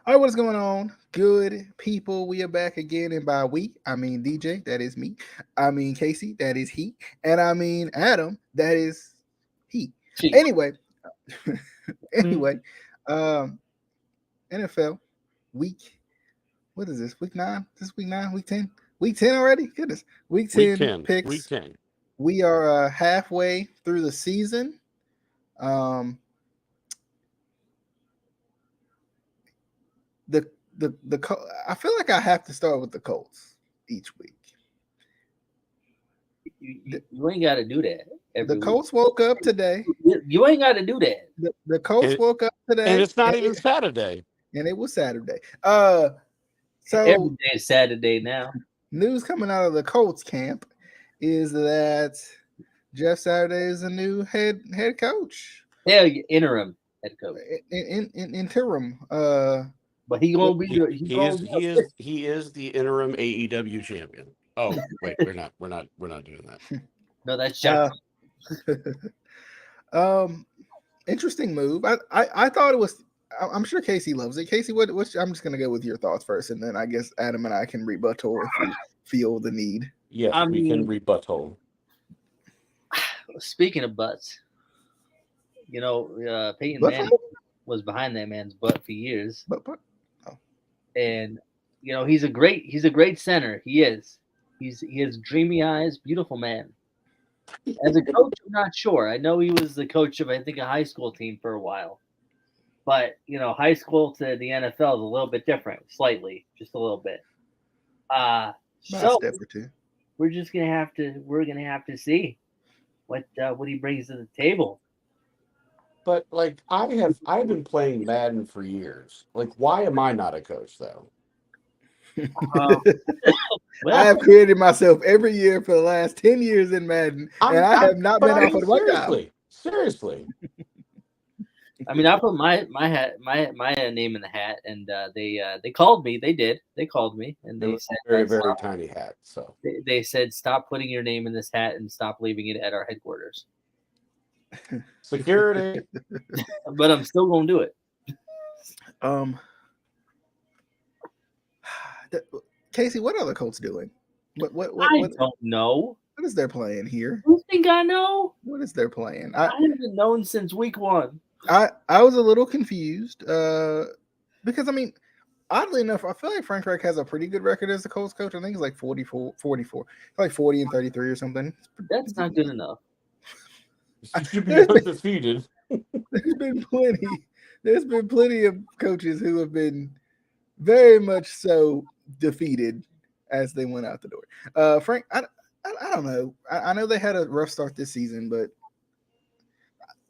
All right, what is going on? Good people, we are back again, and by we, I mean DJ, that is me. I mean Casey, that is he, and I mean Adam, that is he. Gee. Anyway, anyway, um, NFL week. What is this? Week 9? This week 9? Week 10? Week 10 already? Goodness. Week Week 10 10. Week picks. 10. We are halfway through the season. Um, the I feel like I have to start with the Colts each week. You ain't got to do that The every week. Colts woke up today. You ain't got to do that. The Colts And, woke up and today, it's not even Saturday. and it was Saturday. Every So day is Saturday now. news coming out of the Colts camp is that Jeff Saturday is a new head coach, Hell, interim head coach, in interim. but he gonna be He, the he he gonna is be he is he is the interim AEW champion. Oh, wait, we're not doing that. no. That's Jack. Uh, um, interesting move. I thought it was. I'm sure Casey loves it. Casey, what's I'm just gonna go with your thoughts first, and then I guess Adam and I can rebuttal if we feel the need. Yes, I we can mean, rebuttal. speaking of butts, Peyton But Manning was behind that man's butt for years, but oh. and he's a great center. He is. He has dreamy eyes, beautiful man. As a coach, I'm not sure. I know he was the coach of I think a high school team for a while. But high school to the NFL is a little bit different, slightly, just a little bit. Uh About a so step or two. we're gonna have to see what he brings to the table. But like I've been playing Madden for years. Like, why am I not a coach though? Um, I well, have created myself every year for the last 10 years in Madden, and I have not But been I mean offered one job. seriously. I mean, I put my name in the hat, and they called me. They did. They called me, and It they was said a very, very tiny hat. So they said stop putting your name in this hat and stop leaving it at our headquarters. security. But I'm still gonna do it. Um, Casey, what are the Colts doing? I don't know. What is their plan here? You think I know? What is their plan? I haven't known since week 1. I was a little confused because I mean, oddly enough, I feel like Frank Reich has a pretty good record as a Colts coach. I think it's like 44, like 40-33 or something. That's not good enough. You should be There's been, undefeated. there's been plenty. There's been plenty of coaches who have been very much so defeated as they went out the door. Frank, I don't know. I know they had a rough start this season, but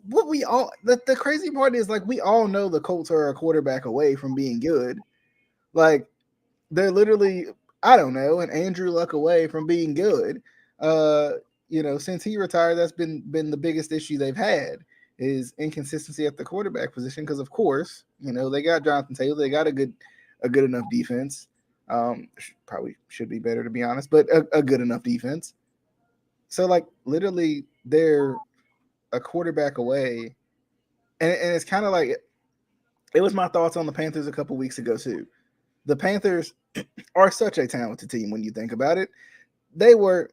what we all the crazy part is like we all know the Colts are a quarterback away from being good. Like they're literally, I don't know, an Andrew Luck away from being good. Uh, since he retired, that's been the biggest issue they've had is inconsistency at the quarterback position. Because of course, they got Jonathan Taylor, they got a good enough defense. Probably should be better to be honest, but a good enough defense. So like literally, they're a quarterback away, and it's kind of like it was my thoughts on the Panthers a couple weeks ago too. The Panthers are such a talented team when you think about it. They were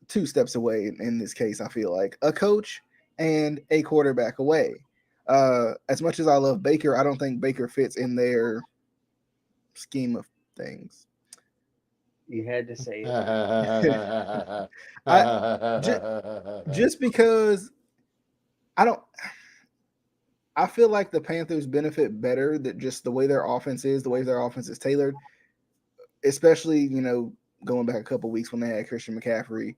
two steps away in this case. I feel like a coach and a quarterback away. As much as I love Baker, I don't think Baker fits in their scheme of things. You had to say it. I just because I don't. I feel like the Panthers benefit better that just the way their offense is, the way their offense is tailored, especially going back a couple weeks when they had Christian McCaffrey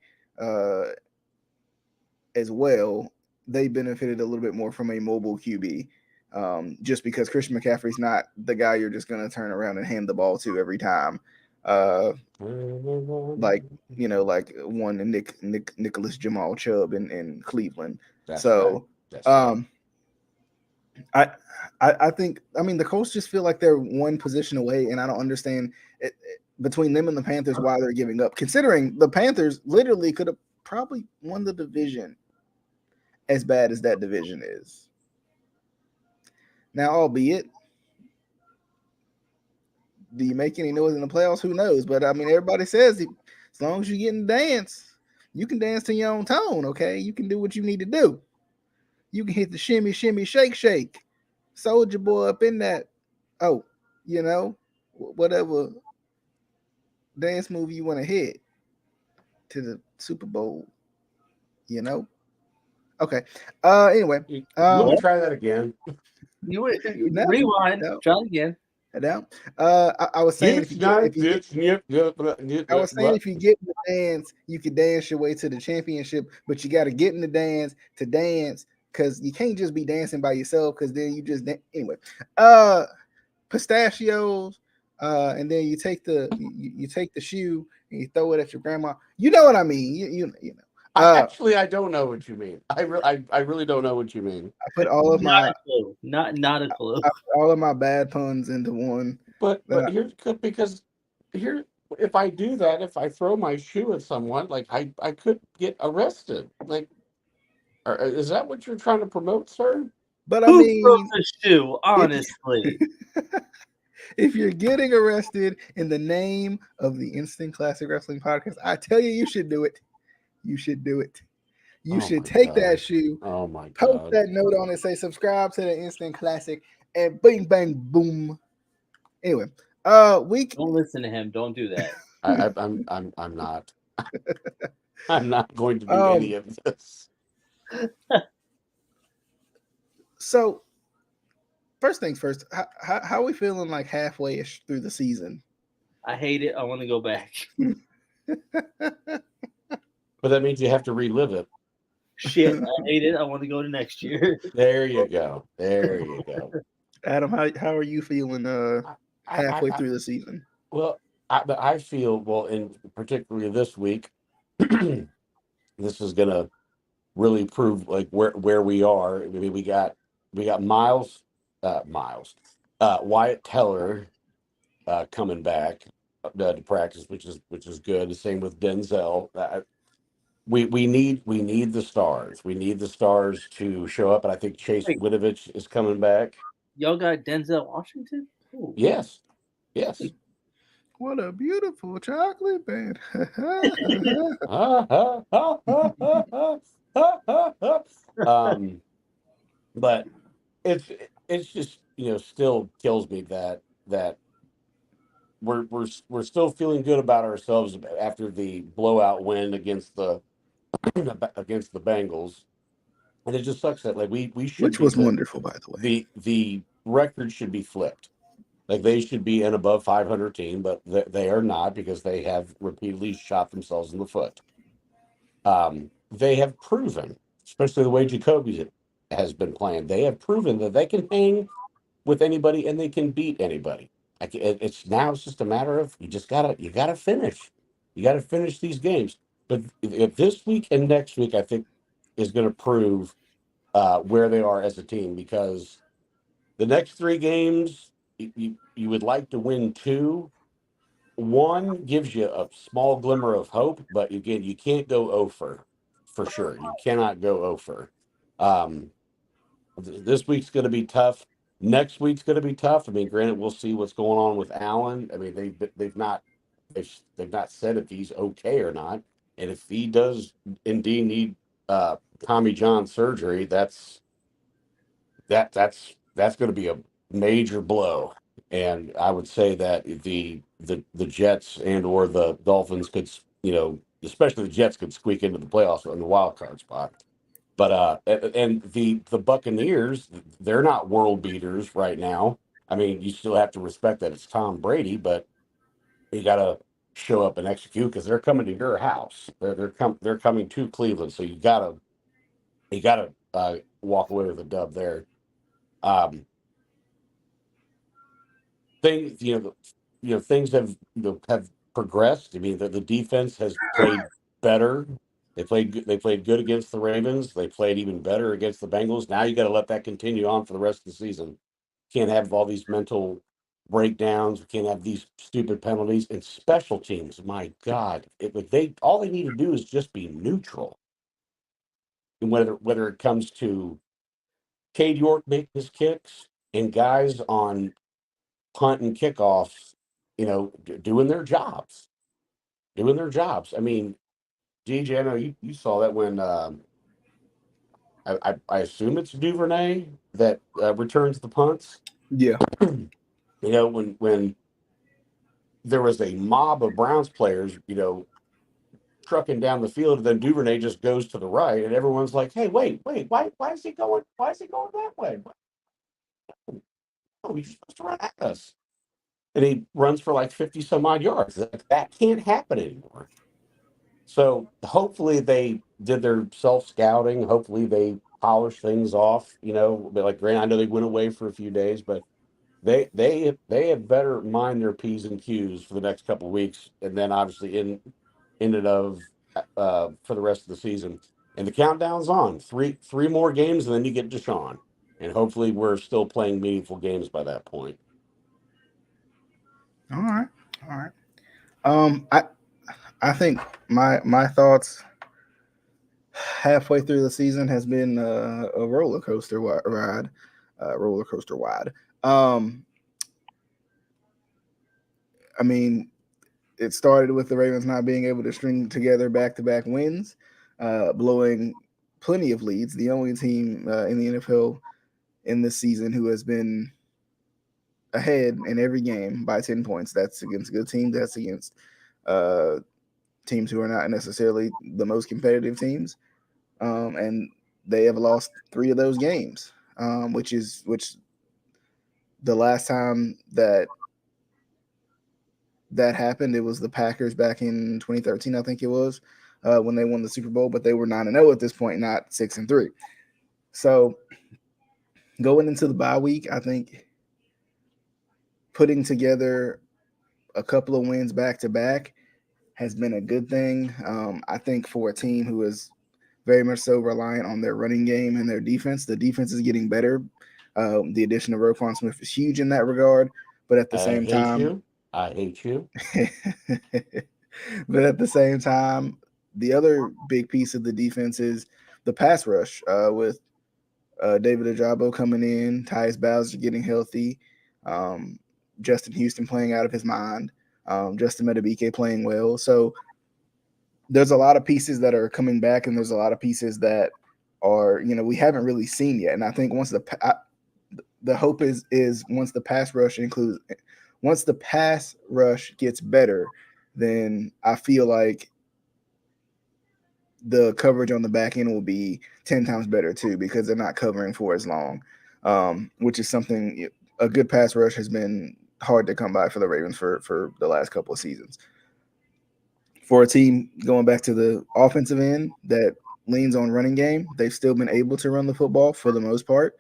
as well. They benefited a little bit more from a mobile QB, just because Christian McCaffrey's not the guy you're just going to turn around and hand the ball to every time. Like like one Nicholas Jamal Chubb in Cleveland. That's So, right. That's right. I think the Colts just feel like they're one position away, and I don't understand between them and the Panthers why they're giving up. Considering the Panthers literally could have probably won the division, as bad as that division is. Now, albeit Do you make any noise in the playoffs? Who knows? But I mean, everybody says as long as you get in the dance, you can dance to your own tone. Okay, you can do what you need to do. You can hit the shimmy, shimmy, shake, shake. Soldier Boy up in that. Oh, whatever dance move you want to hit to the Super Bowl. Okay. Anyway, You want to try that again? You No, rewind. no. Try it again. Now, I was saying if you get in the dance, you can dance your way to the championship, but you got to get in the dance to dance because you can't just be dancing by yourself because then you just anyway. Pistachios, and then you take the shoe and you throw it at your grandma. You know what I mean? You know. Actually, I don't know what you mean. I really don't know what you mean. I put all of my a clue. Not a clue. I put all of my bad puns into one. But here's because here, if I do that, if I throw my shoe at someone, like I could get arrested. Like, is that what you're trying to promote, sir? But I Who mean, throws a shoe? Honestly, if you're getting arrested in the name of the Instant Classic Wrestling Podcast, I tell you, you should do it. You should do it. You should take that shoe. Oh my God! Post that note on it. Say subscribe to the Instant Classic, and bing bang boom. Anyway, week. don't listen to him. Don't do that. I'm not. I'm not going to do any of this. So, first things first. How are we feeling like halfway-ish through the season? I hate it. I want to go back. But that means you have to relive it. Shit, I hate it. I want to go to next year. There you go. There you go. Adam, how are you feeling halfway through the season? Well, I feel, well, in particularly this week, this is going to really prove like where we are. I mean, we got Wyatt Teller coming back to practice, which is good. The same with Denzel. We need the stars. We need the stars to show up, and I think Chase Winovich is coming back. Y'all got Denzel Washington? Ooh. Yes. What a beautiful chocolate band. But it's just, still kills me that we're still feeling good about ourselves after the blowout win against the Bengals, and it just sucks that like we should, which was wonderful, by the way. The record should be flipped. Like they should be an above 500 team, but they are not because they have repeatedly shot themselves in the foot. They have proven, especially the way Jacoby has been playing, they have proven that they can hang with anybody and they can beat anybody. It's just a matter of you gotta finish. You gotta finish these games. But if this week and next week, I think, is going to prove where they are as a team, because the next 3 games, you would like to win 2. 1 gives you a small glimmer of hope, but again, you can't go over for sure. You cannot go over. This week's going to be tough. Next week's going to be tough. I mean, granted, we'll see what's going on with Allen. I mean, they've not said if he's okay or not, and if he does indeed need Tommy John surgery, that's going to be a major blow. And I would say that the Jets and or the Dolphins could, especially the Jets, could squeak into the playoffs in the wild card spot. But and the Buccaneers, they're not world beaters right now. I mean, you still have to respect that it's Tom Brady, but you got to show up and execute because they're coming to your house. They're coming to Cleveland, so you gotta walk away with a dub there. Things things have progressed. I mean, the defense has played better. They played good against the Ravens. They played even better against the Bengals. Now you got to let that continue on for the rest of the season. Can't have all these mental breakdowns. We can't have these stupid penalties and special teams. My God, all they need to do is just be neutral. And whether it comes to Cade York making his kicks and guys on punt and kickoffs doing their jobs. I mean, DJ, I know you saw that when I assume it's Duvernay that returns the punts. Yeah. When there was a mob of Browns players, trucking down the field, and then Duvernay just goes to the right, and everyone's like, "Hey, wait, why is he going? Why is he going that way? Oh, he's supposed to run at us." And he runs for like 50 some odd yards. That can't happen anymore. So hopefully they did their self scouting. Hopefully they polished things off. But like Grant, I know they went away for a few days, but they had better mind their P's and Q's for the next couple of weeks, and then obviously in and of for the rest of the season. And the countdown's on. Three more games, and then you get Deshaun. And hopefully we're still playing meaningful games by that point. All right. I think my thoughts halfway through the season has been a roller coaster ride. I mean, it started with the Ravens not being able to string together back-to-back wins, blowing plenty of leads. The only team in the NFL in this season who has been ahead in every game by 10 points. That's against a good team. That's against teams who are not necessarily the most competitive teams. And they have lost 3 of those games, which the last time that happened, it was the Packers back in 2013, I think it was, when they won the Super Bowl, but they were 9-0 at this point, not 6-3. So going into the bye week, I think putting together a couple of wins back to back has been a good thing. I think for a team who is very much so reliant on their running game and their defense, the defense is getting better. The addition of Roquan Smith is huge in that regard, but at the same time, I hate you. But at the same time, the other big piece of the defense is the pass rush with David Ojabo coming in, Tyus Bowser getting healthy, Justin Houston playing out of his mind, Justin Madubuike playing well. So there's a lot of pieces that are coming back, and there's a lot of pieces that are, we haven't really seen yet. And I think once the hope is once the pass rush gets better, then I feel like the coverage on the back end will be 10 times better too, because they're not covering for as long, which is something a good pass rush has been hard to come by for the Ravens for the last couple of seasons. For a team going back to the offensive end that leans on running game, they've still been able to run the football for the most part.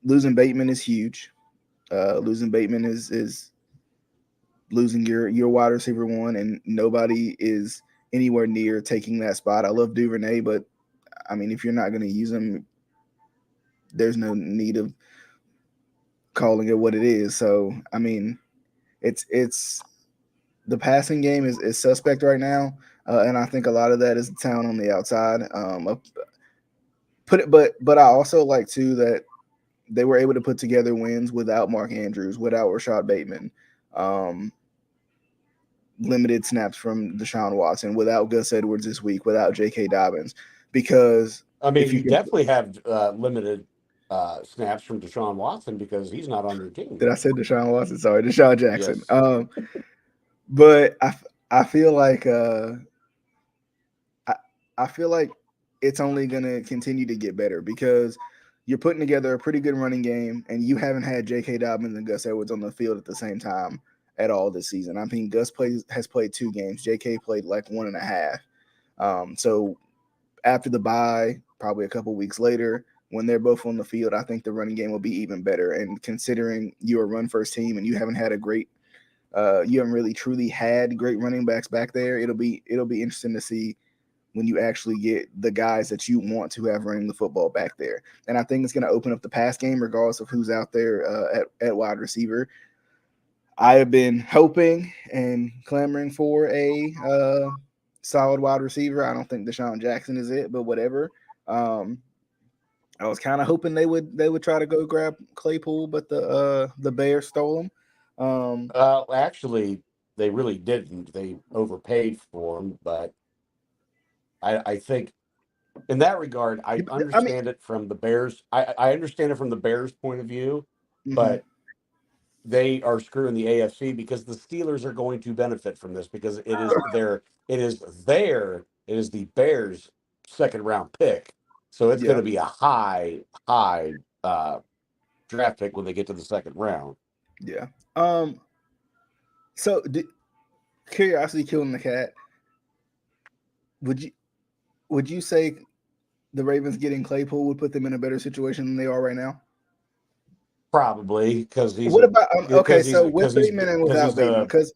Losing Bateman is huge. Losing Bateman is losing your wide receiver one, and nobody is anywhere near taking that spot. I love Duvernay, but I mean, if you're not going to use him, there's no need of calling it what it is. So, I mean, it's the passing game is suspect right now, and I think a lot of that is the talent on the outside. But I also like too that they were able to put together wins without Mark Andrews, without Rashad Bateman, limited snaps from Deshaun Watson, without Gus Edwards this week, without J.K. Dobbins, because I mean, you definitely have limited snaps from Deshaun Watson because he's not on your team. Did I say Deshaun Watson? Sorry, Deshaun Jackson. Yes. But I feel like I feel like it's only going to continue to get better because you're putting together a pretty good running game, and you haven't had J.K. Dobbins and Gus Edwards on the field at the same time at all this season. I mean, Gus has played 2 games. J.K. played like 1.5. So after the bye, probably a couple weeks later, when they're both on the field, I think the running game will be even better. And considering you're a run-first team and you haven't had you haven't really truly had great running backs back there, it'll be interesting to see when you actually get the guys that you want to have running the football back there. And I think it's going to open up the pass game regardless of who's out there at wide receiver. I have been hoping and clamoring for a solid wide receiver. I don't think Deshaun Jackson is it, but whatever. I was kind of hoping they would try to go grab Claypool, but the Bears stole him. Actually, they really didn't. They overpaid for him, but I think in that regard, I I mean, understand it from the Bears. I understand it from the Bears' point of view, mhm. but they are screwing the AFC because the Steelers are going to benefit from this because it is the Bears' second round pick. So it's going Yeah. to be a high draft pick when they get to the second round. Yeah. So curiosity killing the cat. Would you say the Ravens getting Claypool would put them in a better situation than they are right now? Probably because he's What a about okay? because he's So with because he's Bateman and because without he's Bateman, a because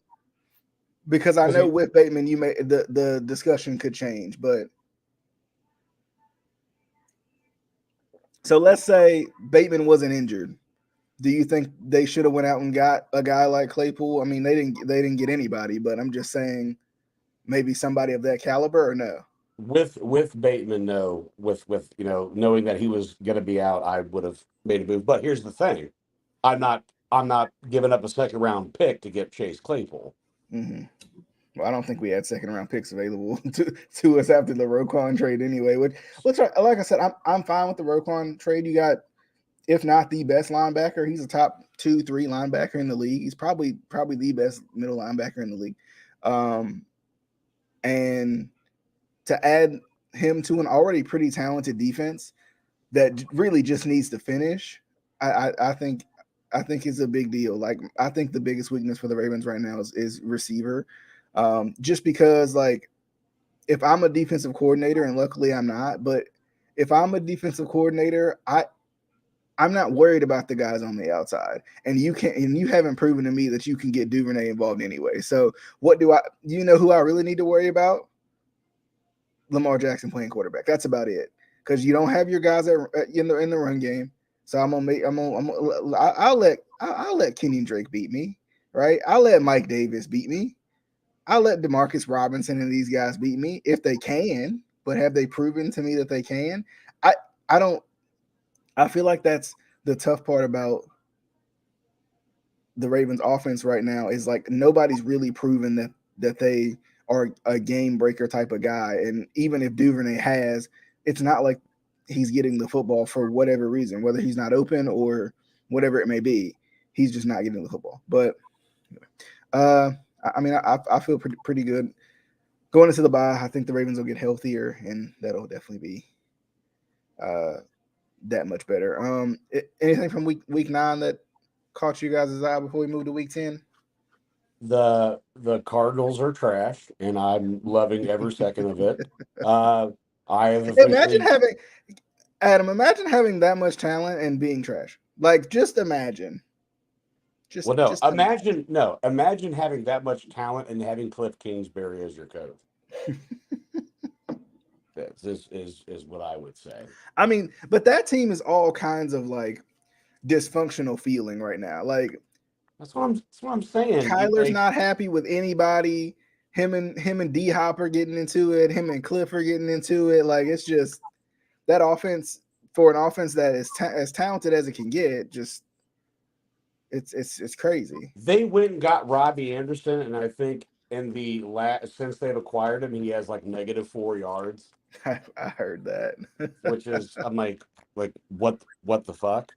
I because know he with Bateman, you may the discussion could change. But so let's say Bateman wasn't injured. Do you think they should have went out and got a guy like Claypool? I mean, they didn't get anybody, but I'm just saying maybe somebody of that caliber or no? with Bateman, no, with knowing that he was going to be out, I would have made a move. But here's the thing: I'm not giving up a second round pick to get Chase Claypool. Mm-hmm. Well, I don't think we had second round picks available to us after the Roquan trade anyway. Which like I said, I'm fine with the Roquan trade. You got, if not the best linebacker, he's a top 2-3 linebacker in the league. He's probably the best middle linebacker in the league. And to add him to an already pretty talented defense that really just needs to finish, I think is a big deal. Like, I think the biggest weakness for the Ravens right now is receiver. Just because, like, if I'm a defensive coordinator, and luckily I'm not, but if I'm a defensive coordinator, I'm not worried about the guys on the outside. And you haven't proven to me that you can get Duvernay involved anyway. So you know who I really need to worry about? Lamar Jackson playing quarterback. That's about it. Because you don't have your guys in the run game. So I'll let Kenyon Drake beat me, right? I'll let Mike Davis beat me. I'll let Demarcus Robinson and these guys beat me if they can. But have they proven to me that they can? I don't. I feel like that's the tough part about the Ravens offense right now is, like, nobody's really proven that they are a game breaker type of guy. And even if Duvernay has, it's not like he's getting the football for whatever reason, whether he's not open or whatever it may be. He's just not getting the football. But I mean, I feel pretty good going into the bye. I think the Ravens will get healthier, and that'll definitely be that much better. Anything from week 9 that caught you guys' eye before we move to week 10? The Cardinals are trash, and I'm loving every second of it. I have officially Imagine having that much talent and being trash. Like, just imagine. Imagine having that much talent and having Cliff Kingsbury as your coach. This is what I would say. I mean, but that team is all kinds of, like, dysfunctional feeling right now. Like, that's what I'm saying. Kyler's not happy with anybody. Him and D Hop are getting into it. Him and Cliff are getting into it. Like, it's just that offense, for an offense that is as talented as it can get, just it's crazy. They went and got Robbie Anderson, and I think since they've acquired him, he has like -4 yards. I heard that. Which is, I'm like what the fuck?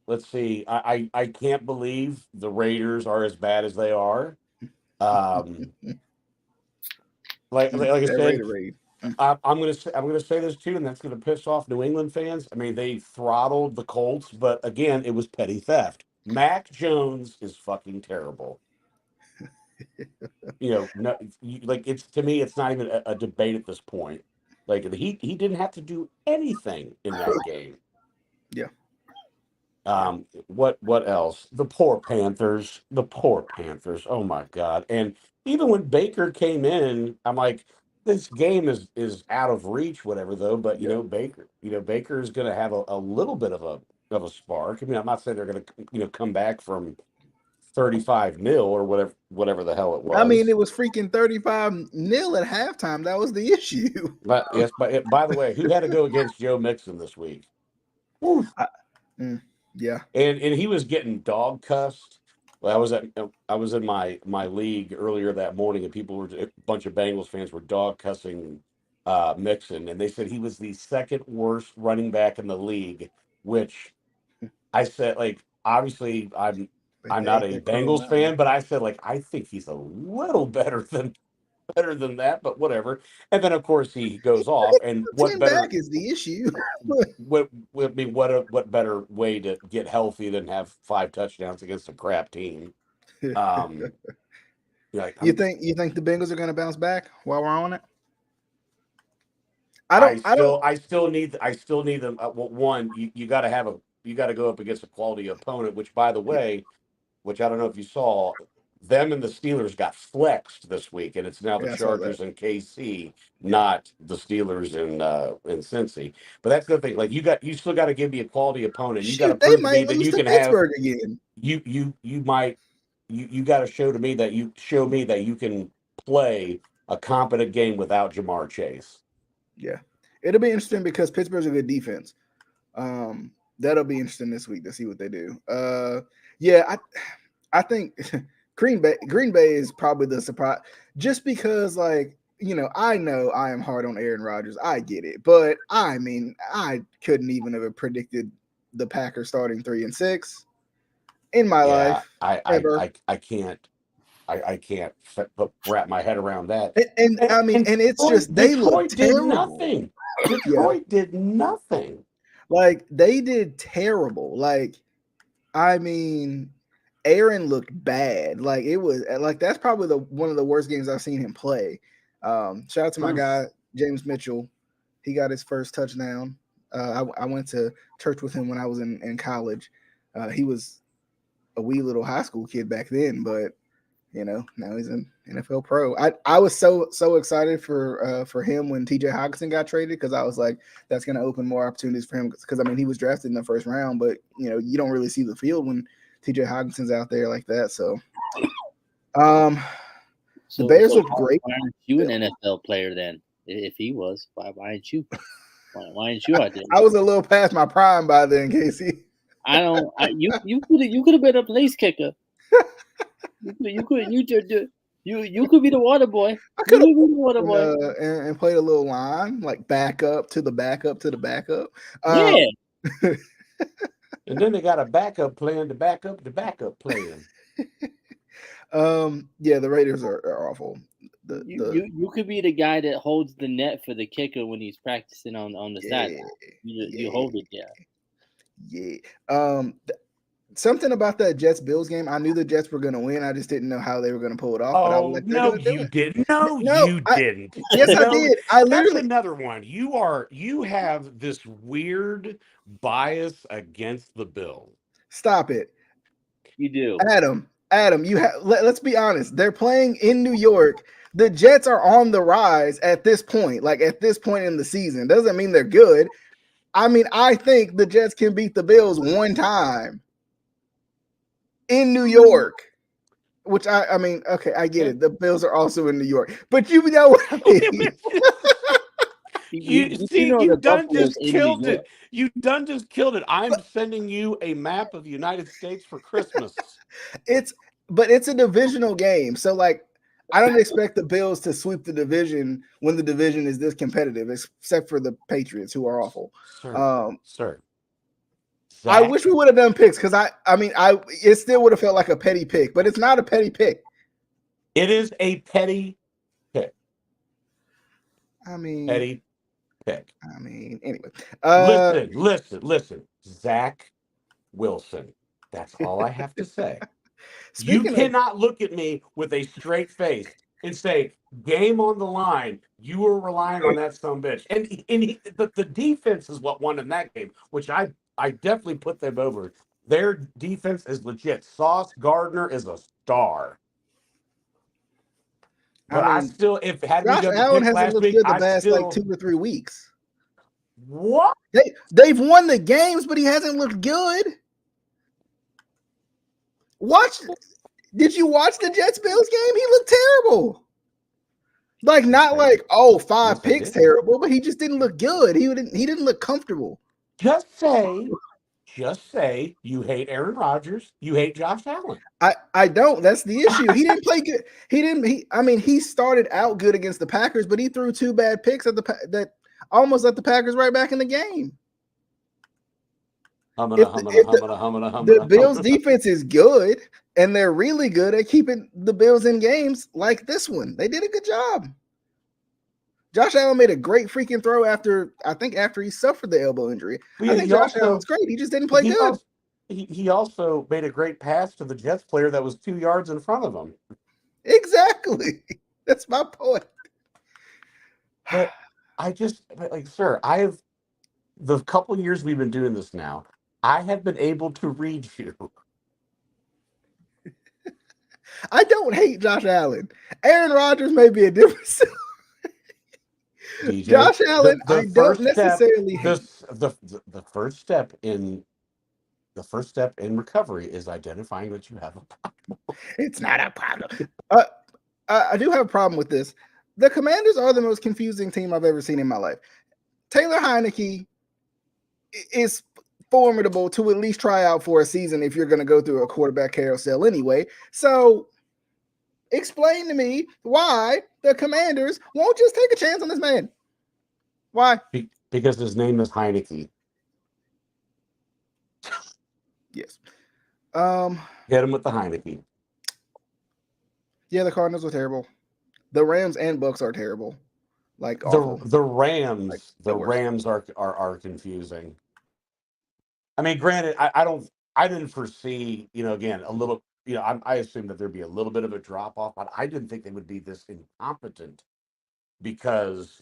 Let's see. I can't believe the Raiders are as bad as they are. Like I said, I'm gonna say this too, and that's gonna piss off New England fans. I mean, they throttled the Colts, but again, it was petty theft. Mac Jones is fucking terrible. It's, to me, it's not even a debate at this point. Like, he didn't have to do anything in that game. Yeah. What else? The poor Panthers. Oh my God. And even when Baker came in, I'm like, this game is out of reach, whatever, though. But Baker is going to have a little bit of a spark. I mean, I'm not saying they're going to come back from 35-0 or whatever the hell it was. I mean, it was freaking 35-0 at halftime. That was the issue. But yes, by the way, who had to go against Joe Mixon this week? Yeah. And he was getting dog cussed Well, I was in my league earlier that morning, and a bunch of Bengals fans were dog cussing Mixon, and they said he was the second worst running back in the league. Which I said, like, obviously I'm not a Bengals fan, but I said, like, I think he's a little better than that, but whatever. And then of course he goes off, and what better back is the issue. what better way to get healthy than have 5 touchdowns against a crap team? Like, you think the Bengals are going to bounce back while we're on it? I still need them. Well, one, you got to go up against a quality opponent. Which, by the way, which I don't know if you saw, them and the Steelers got flexed this week, and it's now the Chargers and KC, not the Steelers and Cincy. But that's the thing. Like, you still got to give me a quality opponent. You got to prove to me that you can Pittsburgh again. You got to show me that you can play a competent game without Jamar Chase. Yeah, it'll be interesting because Pittsburgh's a good defense. That'll be interesting this week to see what they do. Yeah, I think Green Bay is probably the surprise, just because, like, you know I am hard on Aaron Rodgers. I get it, but I mean, I couldn't even have predicted the Packers starting 3-6 in my life. I can't. I can't wrap my head around that. And I mean, and it's just they look terrible. Detroit did nothing. Like, they did terrible. Like, I mean, Aaron looked bad. Like, it was like that's probably one of the worst games I've seen him play. Shout out to my guy James Mitchell. He got his first touchdown. I went to church with him when I was in college. He was a wee little high school kid back then, but you know, now he's an NFL pro. I was so excited for him when TJ Hockenson got traded, because I was like, that's going to open more opportunities for him, because I mean, he was drafted in the first round, but you know, you don't really see the field when TJ Hockenson's out there like that. So the Bears look great. Why aren't you an NFL player then? If he was, why aren't you? Why aren't you out there? I was a little past my prime by then, Casey. You could have been a place kicker. You could be the water boy. I could have been the water boy and played a little line, like backup to the backup to the backup. Yeah. And then they got a backup plan to back up the backup plan. Yeah, the Raiders are awful. You could be the guy that holds the net for the kicker when he's practicing on the sideline. You hold it, yeah. Something about that Jets-Bills game, I knew the Jets were going to win. I just didn't know how they were going to pull it off. Oh, but no, you didn't. No, you didn't. Yes, I did. That's another one. You have this weird bias against the Bills. Stop it. You do. Adam, you have. Let's be honest. They're playing in New York. The Jets are on the rise at this point. Like, at this point in the season. Doesn't mean they're good. I mean, I think the Jets can beat the Bills one time in New York, which I mean, okay, I get it. The Bills are also in New York, but you know what I mean. You done just killed it. You done just killed it. I'm sending you a map of the United States for Christmas. But it's a divisional game, so like, I don't expect the Bills to sweep the division when the division is this competitive, except for the Patriots, who are awful. Sir. Zach. I wish we would have done picks, because it still would have felt like a petty pick, but it's not a petty pick. It is a petty pick. Petty pick. Anyway. Listen. Zach Wilson. That's all I have to say. You cannot look at me with a straight face and say, game on the line. You were relying on that sumbitch. And the defense is what won in that game, which I definitely put them over. Their defense is legit. Sauce Gardner is a star. But I still, if had Josh we done Allen the picks hasn't last looked week, good the past like 2 or 3 weeks. What? They've won the games, but he hasn't looked good. Did you watch the Jets-Bills game? He looked terrible. Like, not like, 5 picks terrible, but he just didn't look good. He didn't look comfortable. Just say Just say you hate Aaron Rodgers, you hate Josh Allen. I don't. That's the issue. He didn't play good. He started out good against the Packers, but he threw 2 bad picks that almost let the Packers right back in the game. The Bills defense is good, and they're really good at keeping the Bills in games like this one. They did a good job. Josh Allen made a great freaking throw after he suffered the elbow injury. I think Josh Allen's great. He just didn't play good. He also made a great pass to the Jets player that was 2 yards in front of him. Exactly. That's my point. But sir, the couple years we've been doing this now, I have been able to read you. I don't hate Josh Allen. Aaron Rodgers may be a different story. DJ, Josh Allen, I don't necessarily hate. The first step in recovery is identifying that you have a problem. It's not a problem. I do have a problem with this. The Commanders are the most confusing team I've ever seen in my life. Taylor Heineke is formidable to at least try out for a season if you're going to go through a quarterback carousel anyway. So explain to me why the Commanders won't just take a chance on this man. Why? Because his name is Heineke. Yes. Hit him with the Heineke. Yeah, the Cardinals are terrible. The Rams and Bucks are terrible. Like the Rams, Rams are confusing. I mean, granted, I didn't foresee, again, a little, I assumed that there'd be a little bit of a drop off, but I didn't think they would be this incompetent because,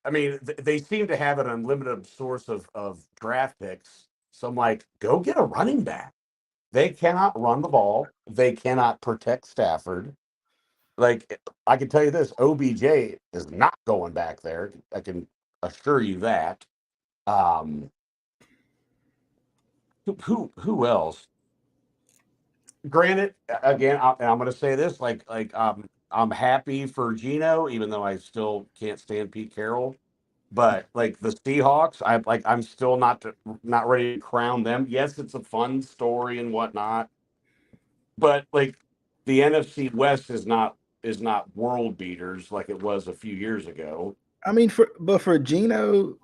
I mean, they seem to have an unlimited source of draft picks. So I'm like, go get a running back. They cannot run the ball. They cannot protect Stafford. Like, I can tell you this, OBJ is not going back there. I can assure you that. Who else? Granted, again, I'm going to say this, I'm happy for Geno, even though I still can't stand Pete Carroll. But like the Seahawks, I'm still not ready to crown them. Yes, it's a fun story and whatnot, but like the NFC West is not world beaters like it was a few years ago. I mean, for Geno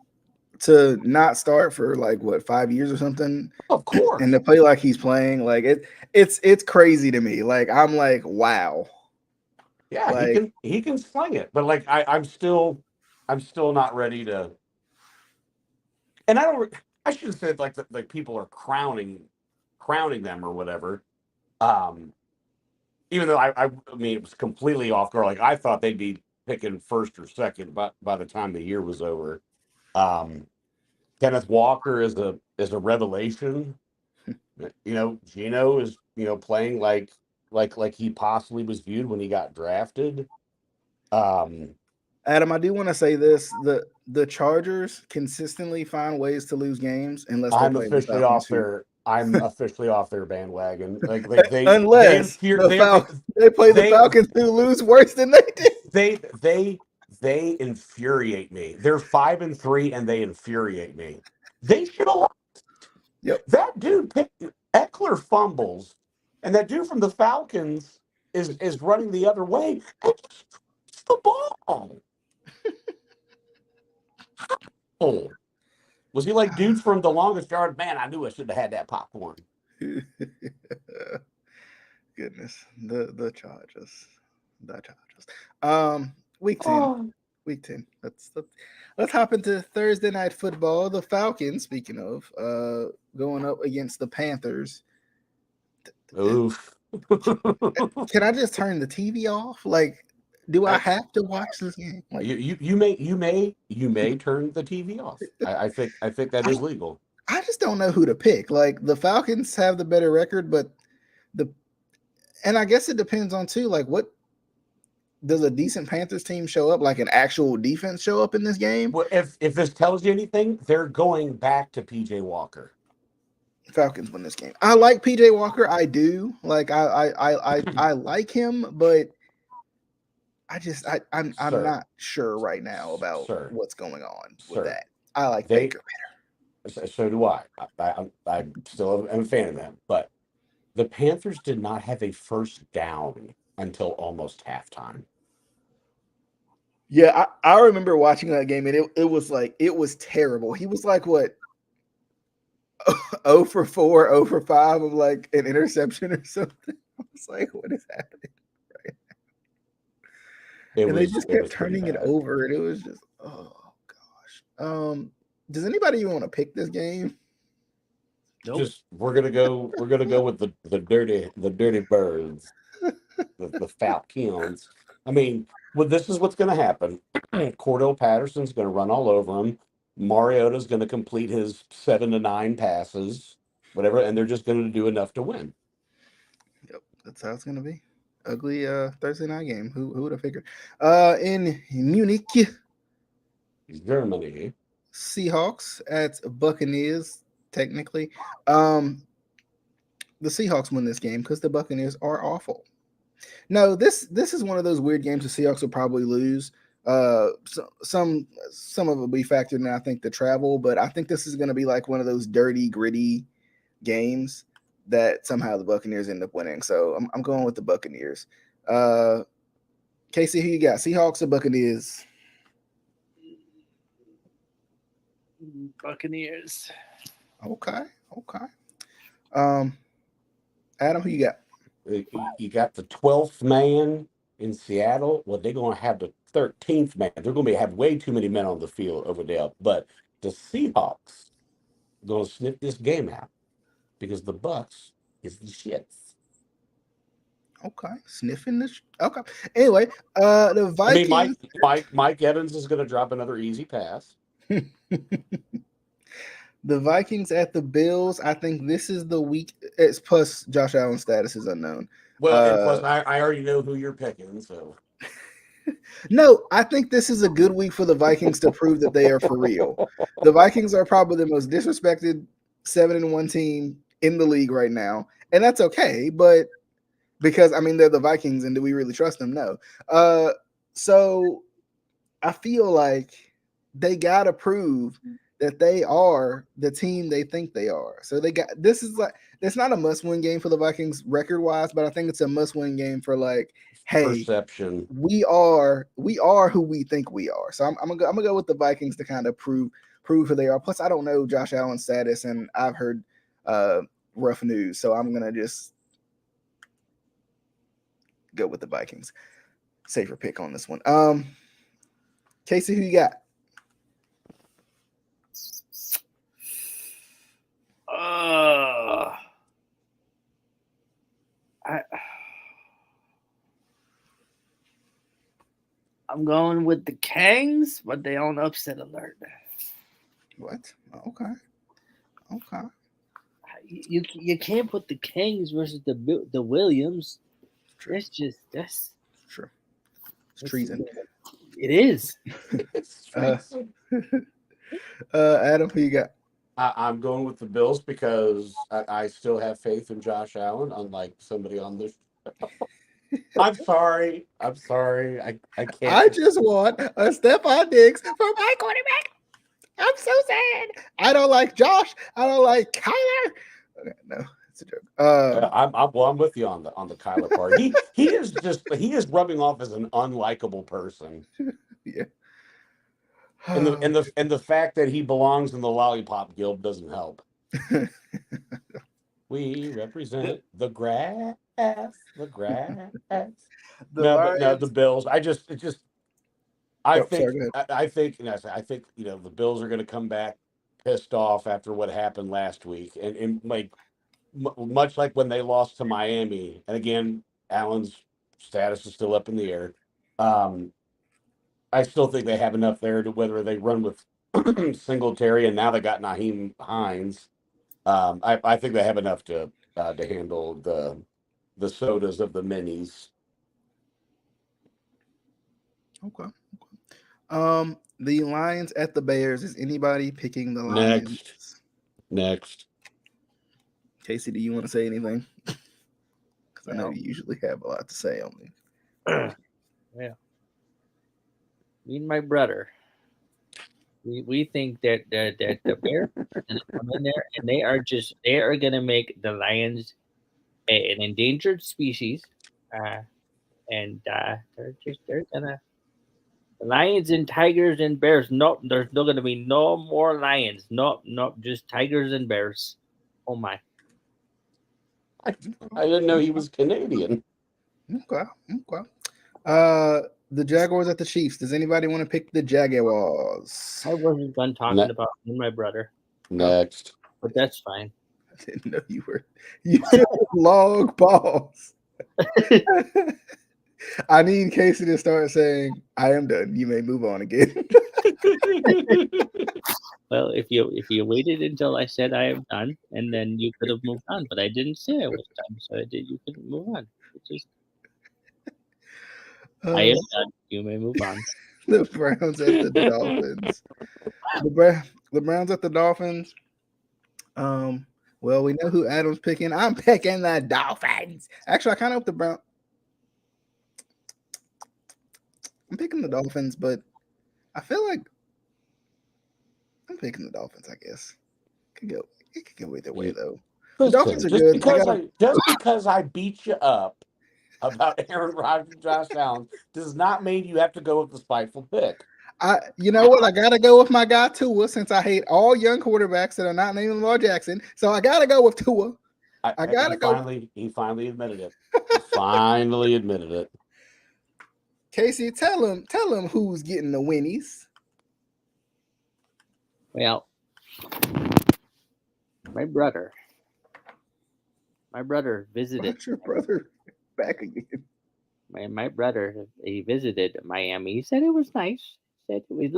to not start for 5 years or something, of course, and to play like he's playing, it's crazy to me. Like, I'm like, wow. Yeah, he can sling it, but I'm still not ready to. And I should have said like people are crowning them or whatever. Even though I mean it was completely off guard. Like I thought they'd be picking first or second, but by the time the year was over, Kenneth Walker is a revelation. Geno is playing like he possibly was viewed when he got drafted. Adam, I do want to say this: the Chargers consistently find ways to lose games unless I'm officially off their bandwagon. Like they unless they play the Falcons who lose worse than they did. They infuriate me. They're 5-3 and they infuriate me. They should have lost. Yep. That dude Eckler fumbles, and that dude from the Falcons is running the other way and it's the ball. Oh. Was he like dude from The Longest Yard? Man, I knew I should have had that popcorn. Goodness, the Chargers. Week 10. Week 10. Let's hop into Thursday night football. The Falcons, speaking of, going up against the Panthers. Oof. Can I just turn the TV off? Do I have to watch this game? You may turn the TV off. I think that is legal. I just don't know who to pick. The Falcons have the better record, but and I guess it depends on too. What does a decent Panthers team show up? An actual defense show up in this game? Well, if this tells you anything, they're going back to PJ Walker. Falcons win this game. I like PJ Walker. I do. I like him, but I'm not sure right now about what's going on with that. I like Baker So do I. I still am a fan of them, but the Panthers did not have a first down until almost halftime. Yeah, I remember watching that game, and it was terrible. He was like, what, 0 for 4, 0 for 5 of like an interception or something. I was like, what is happening? And they just kept turning it over, and it was just, oh gosh. Does anybody even want to pick this game? Nope. Just we're gonna go with the dirty birds, the Falcons. I mean, well, this is what's gonna happen. Cordell Patterson's gonna run all over him. Mariota's gonna complete his 7 to 9 passes, whatever, and they're just gonna do enough to win. Yep, that's how it's gonna be. Ugly Thursday night game. Who would have figured? In Munich, Germany. Seahawks at Buccaneers. Technically, the Seahawks win this game because the Buccaneers are awful. No, this is one of those weird games the Seahawks will probably lose. Some of it will be factored in, I think, the travel, but I think this is going to be like one of those dirty, gritty games that somehow the Buccaneers end up winning. So I'm going with the Buccaneers. Casey, who you got? Seahawks or Buccaneers? Buccaneers. Okay. Adam, who you got? You got the 12th man in Seattle. Well, they're going to have the 13th man. They're going to have way too many men on the field over there. But the Seahawks are going to sniff this game out because the Bucks is the shits. Okay, sniffing this. Okay. Anyway, the Vikings. I mean, Mike Evans is going to drop another easy pass. The Vikings at the Bills. I think this is the week. It's plus Josh Allen's status is unknown. Well, and plus I already know who you're picking. So no, I think this is a good week for the Vikings to prove that they are for real. The Vikings are probably the most disrespected 7-1 team in the league right now, and that's okay. But because I mean they're the Vikings, and do we really trust them? No. So I feel like they gotta prove that they are the team they think they are. So this is like, it's not a must-win game for the Vikings record-wise, but I think it's a must-win game for like, hey, perception. We are who we think we are. So I'm gonna go with the Vikings to kind of prove who they are. Plus, I don't know Josh Allen's status, and I've heard rough news, so I'm gonna just go with the Vikings. Safer pick on this one. Casey, who you got? I'm going with the Kangs, but they on upset alert. What? Okay. You can't put the Kangs versus the Williams. It's just that's true. It's treason. It is. Adam, who you got? I'm going with the Bills because I still have faith in Josh Allen, unlike somebody on this. I'm sorry. I can't. I just want a Stephon Diggs for my quarterback. I'm so sad. I don't like Josh. I don't like Kyler. Okay, no, it's a joke. I'm with you on the Kyler part. He is rubbing off as an unlikable person. Yeah. And the fact that he belongs in the Lollipop Guild doesn't help. We represent the grass. The Bills. I think the Bills are going to come back pissed off after what happened last week, and like much like when they lost to Miami. And again, Allen's status is still up in the air. I still think they have enough there to whether they run with Singletary, and now they got Naheem Hines. I think they have enough to handle the sodas of the minis. Okay. The Lions at the Bears. Is anybody picking the Lions? Next. Casey, do you want to say anything? Because I know you usually have a lot to say on me. Yeah. Me and my brother. We think that the Bears are gonna come in there and they are gonna make the Lions an endangered species, and they're gonna lions and tigers and bears. Nope, there's not gonna be no more lions. Nope, nope, just tigers and bears. Oh my! I didn't know he was Canadian. Okay. The Jaguars at the Chiefs. Does anybody want to pick the Jaguars? I wasn't done talking about me and my brother, Next. but that's fine. I didn't know you were. You took a long pause. I need Casey to start saying, "I am done. You may move on again." Well, if you waited until I said I am done, and then you could have moved on, but I didn't say I was done, so you couldn't move on. It's just I am done. You may move on. The Browns at the Dolphins. The Browns at the Dolphins. Well, we know who Adam's picking. I'm picking the Dolphins. Actually, I kind of hope the Browns. I'm picking the Dolphins, but I feel like I'm picking the Dolphins. I guess it could go either way though. The Dolphins are good. Just because I beat you up about Aaron Rodgers and Josh Allen does not mean you have to go with the spiteful pick. You know what? I gotta go with my guy Tua, since I hate all young quarterbacks that are not named Lamar Jackson. So I gotta go with Tua. I gotta go. He finally admitted it. He finally admitted it. Casey, tell him who's getting the winnies. Well, my brother visited. What's your brother back again? My brother, he visited Miami. He said it was nice. He said it was a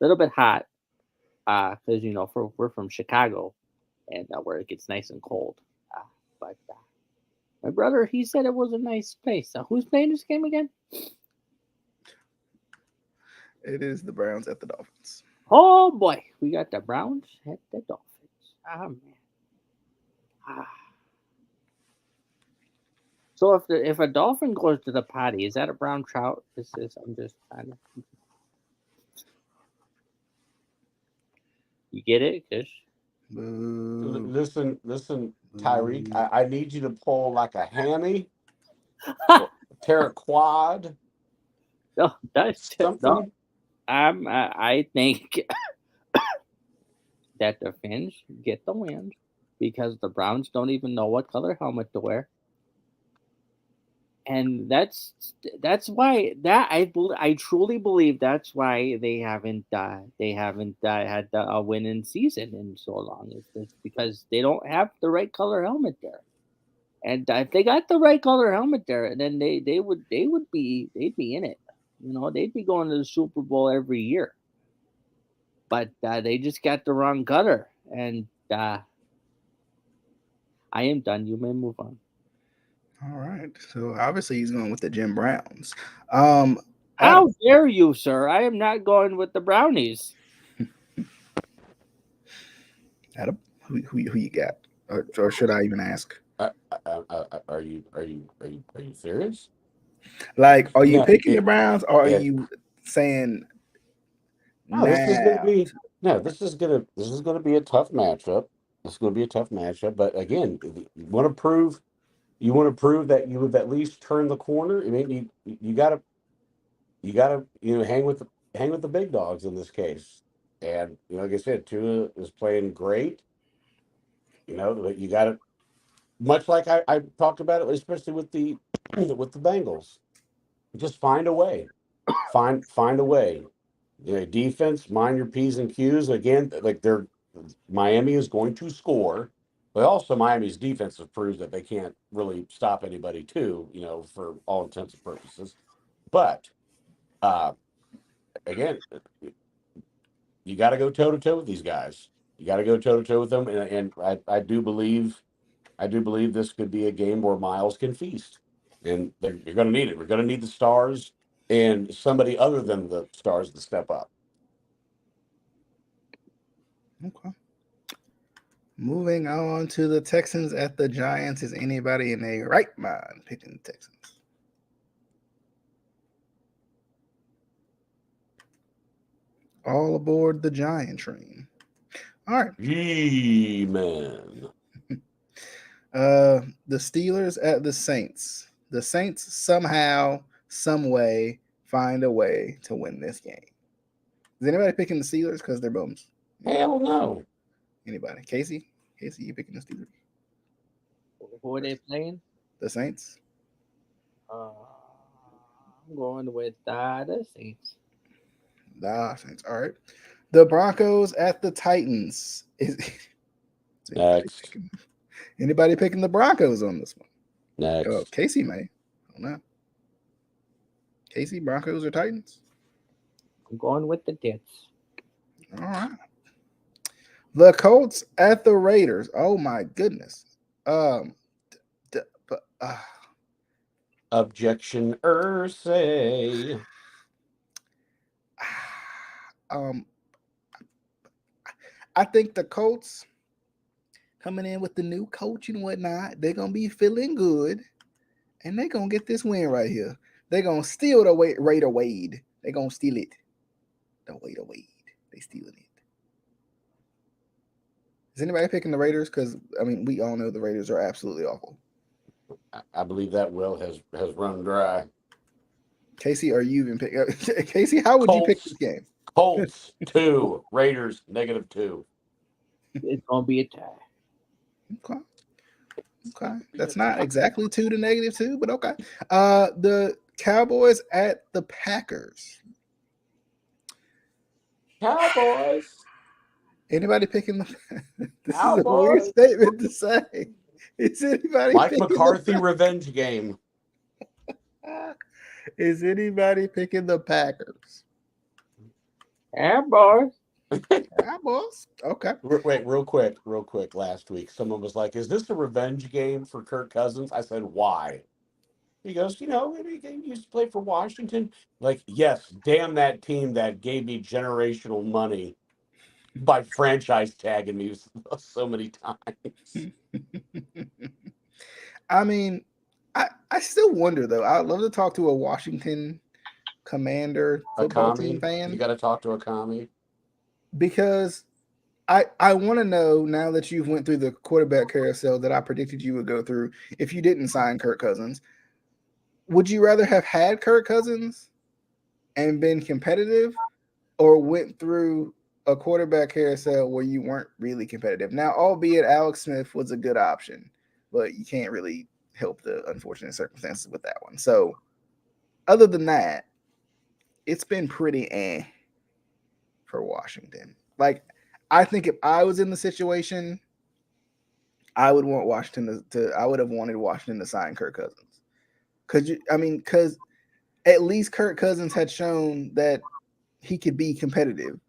little bit hot, because we're from Chicago, and where it gets nice and cold. But my brother, he said it was a nice place. Who's playing this game again? It is the Browns at the Dolphins. Oh boy, we got the Browns at the Dolphins. Man. So if a dolphin goes to the potty, is that a brown trout? I'm just trying to. You get it, Kish? Listen, Tyreek. I need you to pull like a hammy, pteroquad. No, that's something. No, I think that the Finns get the win because the Browns don't even know what color helmet to wear. And that's why I truly believe that's why they haven't had a winning season in so long. It's because they don't have the right color helmet there. And if they got the right color helmet there, then they'd be in it. They'd be going to the Super Bowl every year. But they just got the wrong color. And I am done. You may move on. All right. So obviously he's going with the Jim Browns. How dare you, sir? I am not going with the Brownies. Adam, who you got? Or should I even ask? Are you serious? Like, are you picking the Browns, or are you saying this is gonna be a tough matchup. This is gonna be a tough matchup. But again, you want to prove that you have at least turned the corner. I mean, you gotta hang with the big dogs in this case. And like I said, Tua is playing great. You got to, much like I talked about it, especially with the Bengals. Just find a way. Find a way. Defense, mind your P's and Q's. Again, like Miami is going to score, but also Miami's defense has proved that they can't really stop anybody too, for all intents and purposes. But again, you got to go toe to toe with these guys. You got to go toe to toe with them, and I do believe this could be a game where Miles can feast, and you're going to need it. We're going to need the stars and somebody other than the stars to step up. Okay. Moving on to the Texans at the Giants. Is anybody in their right mind picking the Texans? All aboard the giant train. All right. G-Man. The Steelers at the Saints. The Saints somehow, some way, find a way to win this game. Is anybody picking the Steelers because they're bums? Hell no. Anybody? Casey, you picking the Steelers? Who are they playing? The Saints. I'm going with the Saints. The Saints. All right. The Broncos at the Titans. Is Next. anybody picking the Broncos on this one? Next. Oh, Casey may. I don't know. Casey, Broncos or Titans? I'm going with the Jets. All right. The Colts at the Raiders. Oh my goodness. Objection, Ursay. I think the Colts coming in with the new coach and whatnot, they're gonna be feeling good, and they're gonna get this win right here. They're gonna steal the Raider Wade. They're gonna steal it. The Raider Wade. They stealing it. Is anybody picking the Raiders? Because I mean, we all know the Raiders are absolutely awful. I believe that well has run dry. Casey, are you even picking? Casey, how would you pick this game? Colts 2, Raiders -2. It's gonna be a tie. Okay. That's not exactly 2 to -2, but okay. The Cowboys at the Packers. Cowboys. Anybody picking the? This Cowboys. is a weird statement to say. Is anybody Mike picking McCarthy revenge game? Is anybody picking the Packers? Cowboys. Cowboys. Okay. Wait, real quick. Last week, someone was like, "Is this a revenge game for Kirk Cousins?" I said, "Why?" He goes, he used to play for Washington. Like, yes, damn that team that gave me generational money by franchise tagging me so many times. I mean, I still wonder though. I'd love to talk to a Washington Commander football team fan. You got to talk to a commie. Because I want to know, now that you've went through the quarterback carousel that I predicted you would go through, if you didn't sign Kirk Cousins, would you rather have had Kirk Cousins and been competitive, or went through a quarterback carousel where you weren't really competitive? Now, albeit Alex Smith was a good option, but you can't really help the unfortunate circumstances with that one. So other than that, it's been pretty for Washington. Like, I think if I was in the situation, I would want Washington I would have wanted Washington to sign Kirk Cousins. Because at least Kirk Cousins had shown that he could be competitive.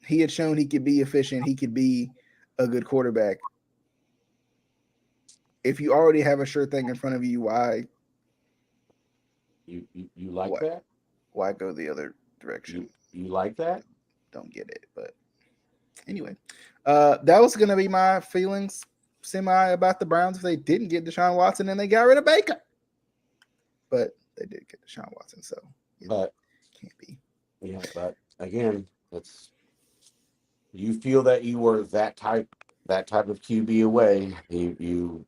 He had shown he could be efficient. He could be a good quarterback. If you already have a sure thing in front of you, why? You like that? Why go the other direction? You like that? Don't get it, but anyway, that was gonna be my feelings semi about the Browns if they didn't get Deshaun Watson and they got rid of Baker, but they did get Deshaun Watson, so but can't be. Yeah, but again, you feel that you were that type of QB away. You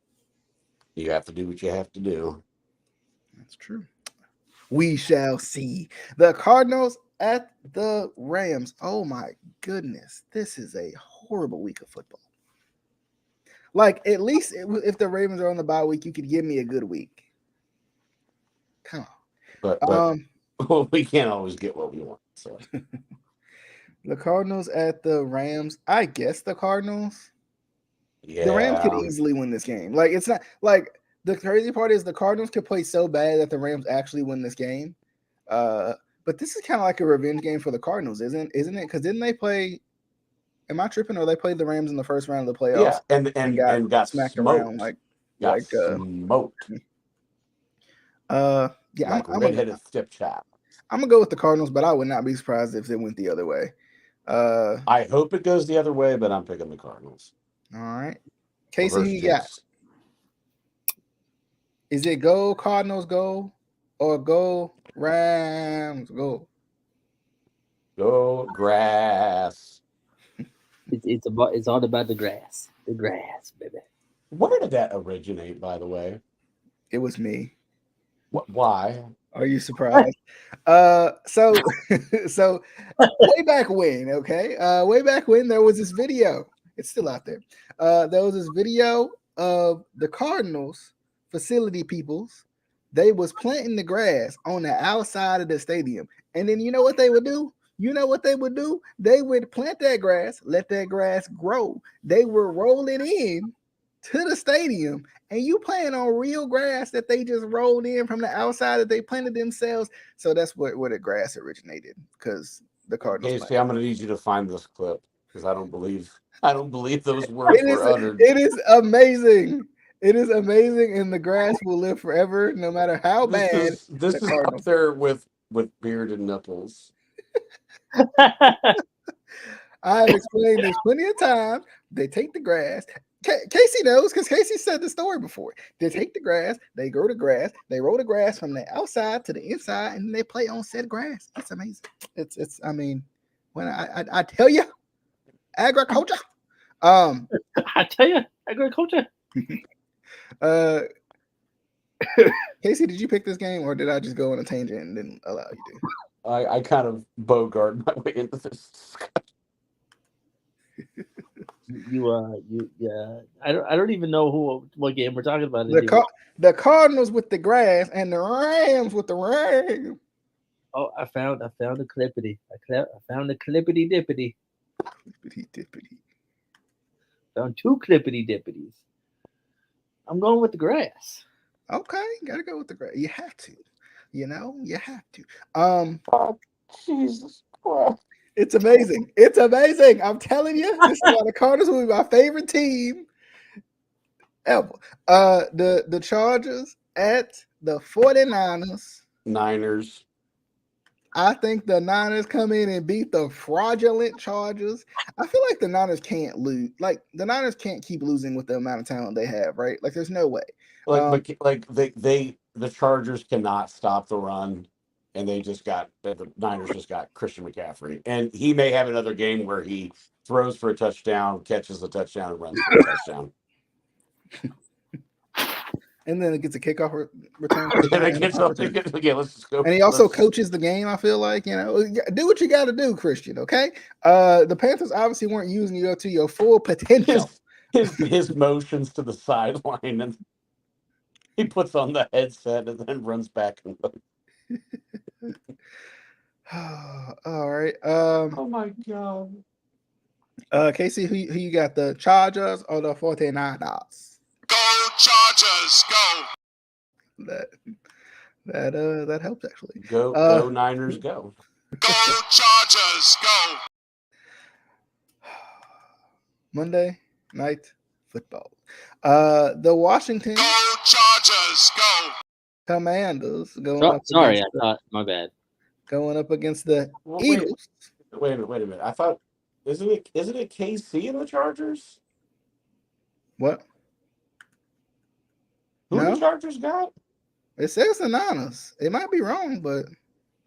have to do what you have to do. That's true. We shall see. The Cardinals at the Rams. Oh my goodness. This is a horrible week of football. Like, at least if the Ravens are on the bye week, you could give me a good week. Come on. But we can't always get what we want. So the Cardinals at the Rams. I guess the Cardinals. Yeah. The Rams could easily win this game. Like, it's not like, the crazy part is the Cardinals could play so bad that the Rams actually win this game. But this is kind of like a revenge game for the Cardinals, isn't it? Because didn't they play? Am I tripping? Or they played the Rams in the first round of the playoffs? Yeah, and got smacked smoked. around Smoked. Yeah, like red-headed stepchild. I'm gonna go with the Cardinals, but I would not be surprised if it went the other way. I hope it goes the other way, but I'm picking the Cardinals. All right, Casey, who you got? Is it go Cardinals go or go Rams go? Go grass. It's all about the grass. The grass, baby. Where did that originate, by the way? It was me. Why? Are you surprised? So so way back when, okay? Way back when there was this video. It's still out there. There was this video of the Cardinals facility peoples. They was planting the grass on the outside of the stadium. And then you know what they would do? You know what they would do? They would plant that grass, let that grass grow. They would roll it in to the stadium, and you playing on real grass that they just rolled in from the outside that they planted themselves. So that's where the grass originated, because the Cardinals. Casey, I'm going to need you to find this clip because I don't believe those words were uttered. It is amazing. It is amazing, and the grass will live forever, no matter how bad. This is up there with bearded nipples. I have explained this plenty of times. They take the grass. Casey knows because Casey said the story before. They take the grass, they grow the grass, they roll the grass from the outside to the inside, and they play on said grass. It's amazing. It's. I mean, when I tell you, agriculture. I tell you, agriculture. Casey, did you pick this game, or did I just go on a tangent and didn't allow you to? I kind of bogart my way into this. I don't even know what game we're talking about. The Cardinals with the grass and the Rams with the rain. Oh, I found a clippity. I found a clippity dippity. Clippity dippity. Found two clippity dippities. I'm going with the grass. Okay, gotta go with the grass. You have to. You know, you have to. Oh, Jesus Christ. It's amazing. It's amazing. I'm telling you, this is why the Cardinals will be my favorite team ever. The Chargers at the 49ers. Niners. I think the Niners come in and beat the fraudulent Chargers. I feel like the Niners can't lose. Like the Niners can't keep losing with the amount of talent they have, right? Like there's no way. The Chargers cannot stop the run. And the Niners just got Christian McCaffrey. And he may have another game where he throws for a touchdown, catches the touchdown, and runs for a touchdown. And then it gets a kickoff return. Let's just go. And he also coaches the game, I feel like. You know, do what you got to do, Christian, okay? The Panthers obviously weren't using you to your full potential. His motions to the sideline, and he puts on the headset and then runs back and goes. All right. Oh my God. Casey, who you got? The Chargers or the 49ers? Go Chargers, go. That helps actually. Go Niners, go. Go Chargers, go. Monday Night Football. The Washington Go Chargers, go. Commanders going Oh, up. sorry, I thought my bad. Going up against the Wait Eagles. a minute. I thought isn't it KC in the Chargers? What? Who No? the Chargers got? It says the Niners. It might be wrong, but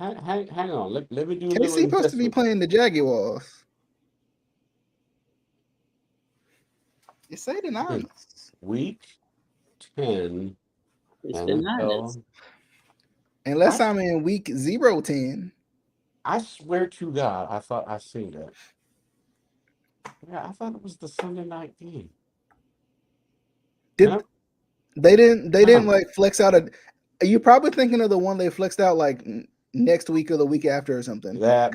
Hang on. Let me do. KC supposed to be playing the Jaguars. You say the Niners. Week 10. It's the Niners. Unless I'm in week 0-10. I swear to God, I thought I seen that. Yeah, I thought it was the Sunday night game. They didn't like flex out a. Are you probably thinking of the one they flexed out like next week or the week after or something? That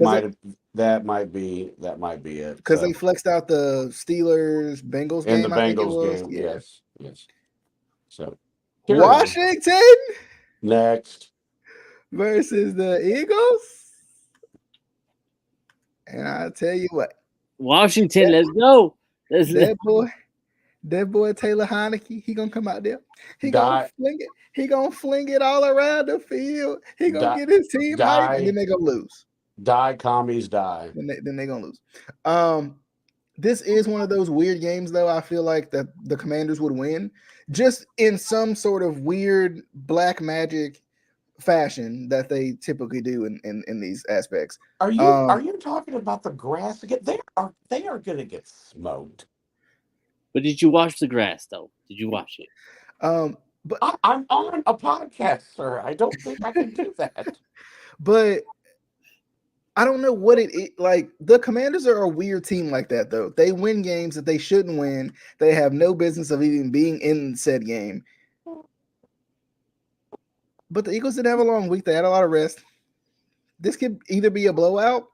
might be it. Because they flexed out the Steelers Bengals game. And the Bengals game. Yeah. Yes. So Washington next versus the Eagles. And I'll tell you what. Washington, let's go. That boy Taylor Heineke, he gonna come out there. He gonna fling it. He gonna fling it all around the field. He gonna get his team hyped, and then they gonna lose. Commies die. Then they gonna lose. This is one of those weird games, though. I feel like that the Commanders would win, just in some sort of weird black magic. fashion that they typically do in these aspects. Are you talking about the grass again? They are going to get smoked. But did you watch the grass though? Did you watch it? But I'm on a podcast, sir. I don't think I can do that. But I don't know what it like. The Commanders are a weird team like that, though. They win games that they shouldn't win. They have no business of even being in said game. But the Eagles didn't have a long week. They had a lot of rest. This could either be a blowout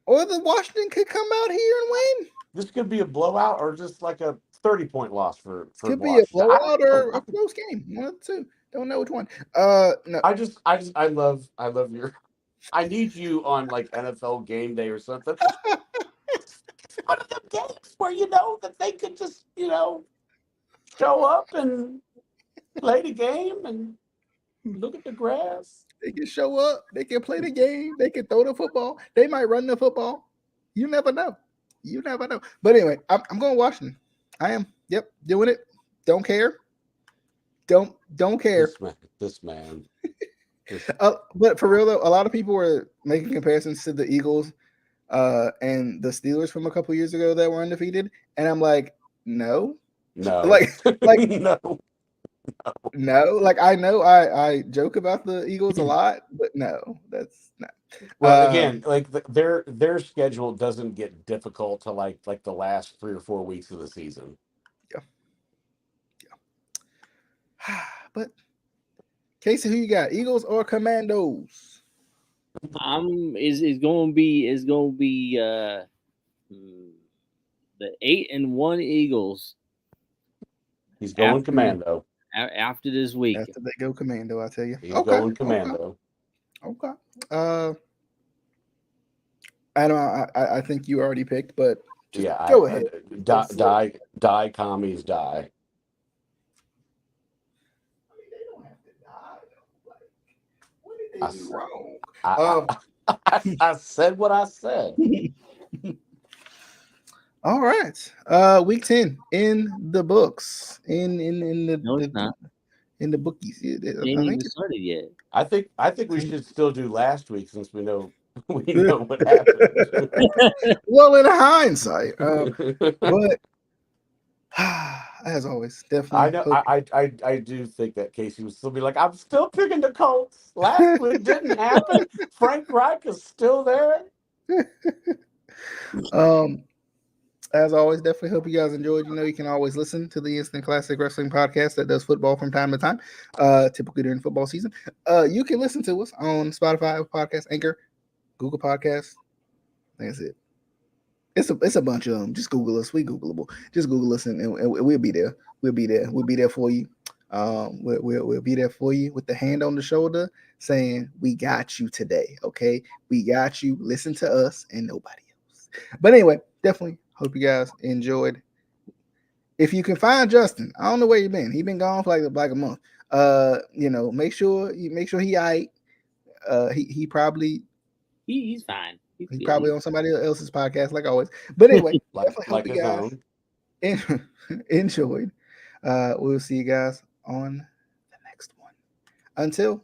or the Washington could come out here and win. This could be a blowout or just like a 30-point loss for Could Washington. be a blowout or a close game. One of the two. Don't know which one. No. I love your. I need you on like NFL game day or something. It's one of them games where that they could just show up and play the game and look at the grass. They can show up. They can play the game. They can throw the football. They might run the football. You never know. You never know. But anyway, I'm going Washington. I am. Yep, doing it. Don't care. Don't care. This man. But for real though, a lot of people were making comparisons to the Eagles and the Steelers from a couple years ago that were undefeated, and I'm like, no. like no. Like I know I joke about the Eagles a lot, but no, that's not. Well, again, like their schedule doesn't get difficult to like the last 3 or 4 weeks of the season. Yeah. But Casey, who you got? Eagles or Commandos? Is gonna be the 8-1 Eagles. He's going Commando. After this week. After they go Commando, I tell you. He's going Commando. Okay. Adam, I think you already picked, but go ahead. Die, commies, die. They don't have to die. What did they do wrong? I said what I said. All right. Week 10 in the books. In the bookies. They ain't even started yet. I think we should still do last week since we know what happened. Well, in hindsight, but as always, definitely. I know. I do think that Casey would still be like, I'm still picking the Colts. Last week didn't happen. Frank Reich is still there. As always, definitely hope you guys enjoyed. You can always listen to the Instant Classic Wrestling podcast that does football from time to time, typically during football season. You can listen to us on Spotify, Podcast, Anchor, Google Podcasts. That's it. It's a bunch of them. Just Google us. We Googleable. Just Google us and we'll be there. We'll be there. We'll be there for you. We'll be there for you with the hand on the shoulder saying, we got you today. Okay. We got you. Listen to us and nobody else. But anyway, definitely hope you guys enjoyed. If you can find Justin, I don't know where he's been. He's been gone for like a month. Make sure he aight. He probably he's fine. He's probably on somebody else's podcast, like always. But anyway, definitely hope you guys enjoyed. We'll see you guys on the next one. Until